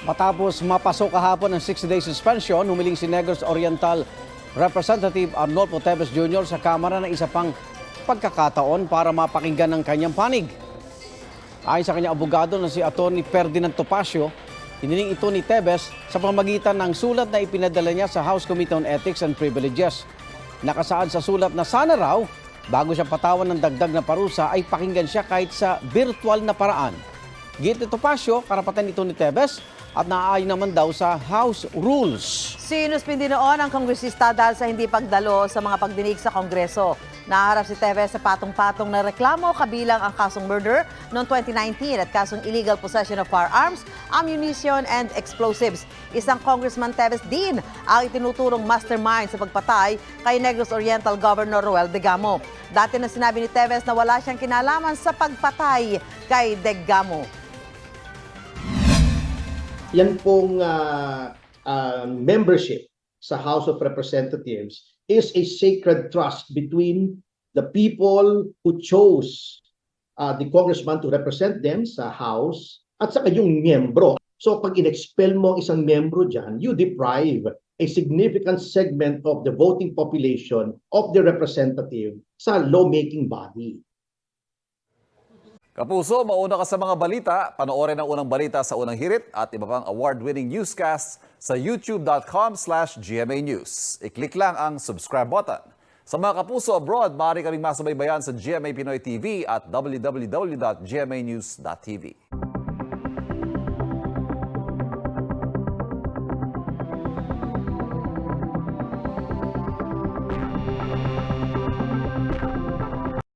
Matapos mapasok kahapon ng 6-day suspension, humiling si Negros Oriental Representative Arnolfo Teves Jr. sa Kamara ng isa pang pagkakataon para mapakinggan ng kanyang panig. Ayon sa kanyang abogado na si Atty. Ferdinand Topacio, hiniling ito ni Teves sa pamamagitan ng sulat na ipinadala niya sa House Committee on Ethics and Privileges. Nakasaad sa sulat na sana raw, bago siya patawan ng dagdag na parusa, ay pakinggan siya kahit sa virtual na paraan. Git ni Topacio, karapatan ito ni Teves at naaayon naman daw sa House Rules. Sinuspindi noon ang kongresista dahil sa hindi pagdalo sa mga pagdinig sa Kongreso. Naharap si Teves sa patong-patong na reklamo kabilang ang kasong murder noong 2019 at kasong illegal possession of firearms, ammunition and explosives. Isang Congressman Teves din ang itinuturong mastermind sa pagpatay kay Negros Oriental Governor Roel Degamo. Dati na sinabi ni Teves na wala siyang kinalaman sa pagpatay kay Degamo. Yan pong membership sa House of Representatives is a sacred trust between the people who chose the congressman to represent them sa House at saka yung miyembro. So pag in-expel mo ang isang miyembro dyan, you deprive a significant segment of the voting population of the representative sa lawmaking body. Kapuso, mauna ka sa mga balita. Panoorin ang unang balita sa unang hirit at iba pang award-winning newscasts sa youtube.com/GMA News. I-click lang ang subscribe button. Sa mga kapuso abroad, maaari kaming masubaybayan sa GMA Pinoy TV at www.gmanews.tv.